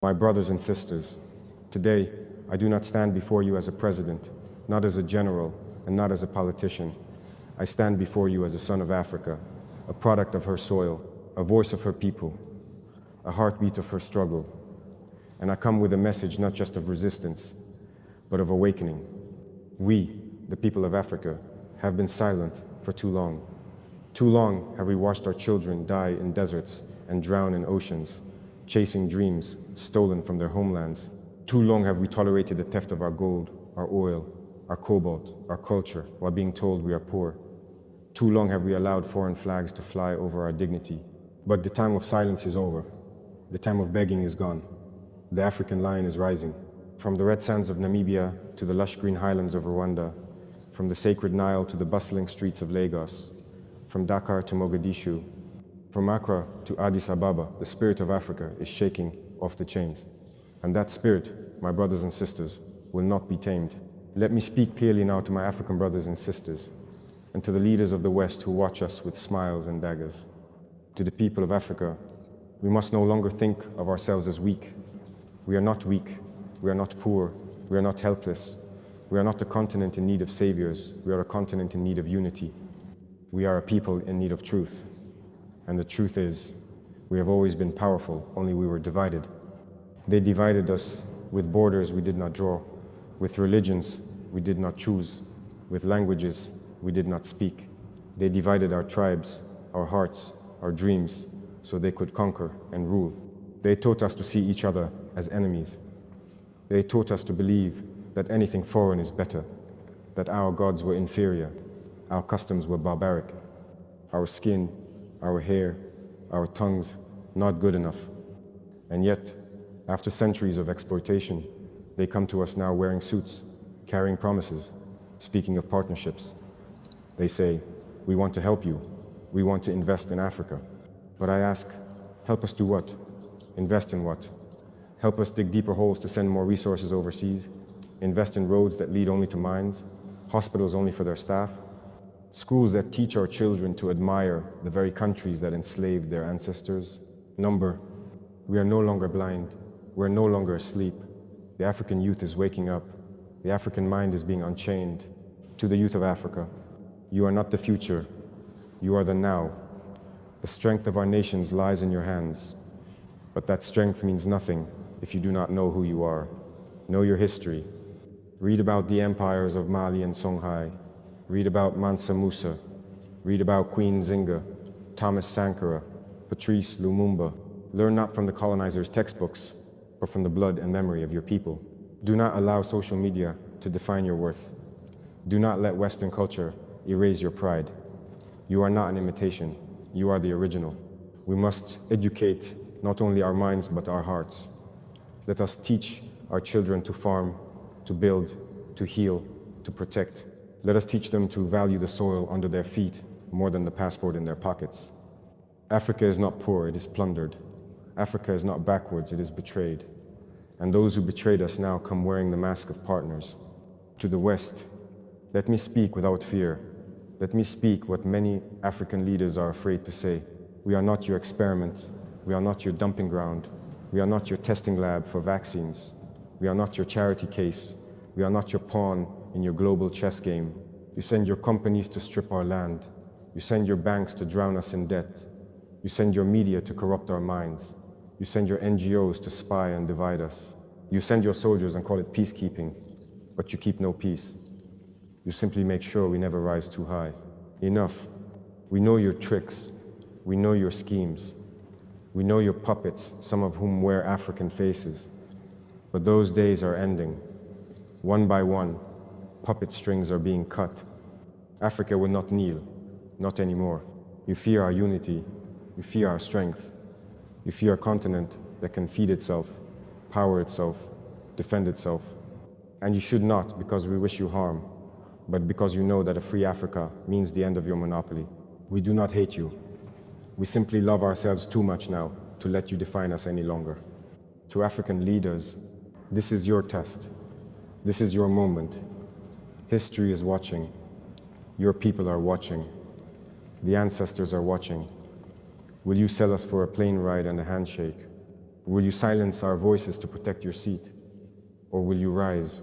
My brothers and sisters, today I do not stand before you as a president, not as a general, and not as a politician. I stand before you as a son of Africa, a product of her soil, a voice of her people, a heartbeat of her struggle. And I come with a message not just of resistance, but of awakening. We, the people of Africa, have been silent for too long. Too long have we watched our children die in deserts and drown in oceans, chasing dreams stolen from their homelands. Too long have we tolerated the theft of our gold, our oil, our cobalt, our culture, while being told we are poor. Too long have we allowed foreign flags to fly over our dignity. But the time of silence is over. The time of begging is gone. The African lion is rising. From the red sands of Namibia to the lush green highlands of Rwanda, from the sacred Nile to the bustling streets of Lagos, from Dakar to Mogadishu, from Accra to Addis Ababa, the spirit of Africa is shaking off the chains. And that spirit, my brothers and sisters, will not be tamed. Let me speak clearly now to my African brothers and sisters, and to the leaders of the West who watch us with smiles and daggers. To the people of Africa, we must no longer think of ourselves as weak. We are not weak, we are not poor, we are not helpless. We are not a continent in need of saviors, we are a continent in need of unity. We are a people in need of truth. And the truth is, we have always been powerful, only we were divided. They divided us with borders we did not draw, with religions we did not choose, with languages we did not speak. They divided our tribes, our hearts, our dreams, so they could conquer and rule. They taught us to see each other as enemies. They taught us to believe that anything foreign is better, that our gods were inferior, our customs were barbaric, our skin, our hair, our tongues, not good enough. And yet, after centuries of exploitation, they come to us now wearing suits, carrying promises, speaking of partnerships. They say, we want to help you, we want to invest in Africa. But I ask, help us do what? Invest in what? Help us dig deeper holes to send more resources overseas? Invest in roads that lead only to mines? Hospitals only for their staff? Schools that teach our children to admire the very countries that enslaved their ancestors? Number, we are no longer blind. We're no longer asleep. The African youth is waking up. The African mind is being unchained. To the youth of Africa, you are not the future. You are the now. The strength of our nations lies in your hands. But that strength means nothing if you do not know who you are. Know your history. Read about the empires of Mali and Songhai. Read about Mansa Musa. Read about Queen Zinga, Thomas Sankara, Patrice Lumumba. Learn not from the colonizers' textbooks, but from the blood and memory of your people. Do not allow social media to define your worth. Do not let Western culture erase your pride. You are not an imitation. You are the original. We must educate not only our minds, but our hearts. Let us teach our children to farm, to build, to heal, to protect. Let us teach them to value the soil under their feet more than the passport in their pockets. Africa is not poor, it is plundered. Africa is not backwards, it is betrayed. And those who betrayed us now come wearing the mask of partners. To the West, let me speak without fear. Let me speak what many African leaders are afraid to say. We are not your experiment. We are not your dumping ground. We are not your testing lab for vaccines. We are not your charity case. We are not your pawn in your global chess game. You send your companies to strip our land. You send your banks to drown us in debt. You send your media to corrupt our minds. You send your NGOs to spy and divide us. You send your soldiers and call it peacekeeping, but you keep no peace. You simply make sure we never rise too high. Enough. We know your tricks. We know your schemes. We know your puppets, some of whom wear African faces. But those days are ending. One by one, puppet strings are being cut. Africa will not kneel, not anymore. You fear our unity. You fear our strength. You fear a continent that can feed itself, power itself, defend itself. And you should not because we wish you harm, but because you know that a free Africa means the end of your monopoly. We do not hate you. We simply love ourselves too much now to let you define us any longer. To African leaders, this is your test. This is your moment. History is watching. Your people are watching. The ancestors are watching. Will you sell us for a plane ride and a handshake? Will you silence our voices to protect your seat? Or will you rise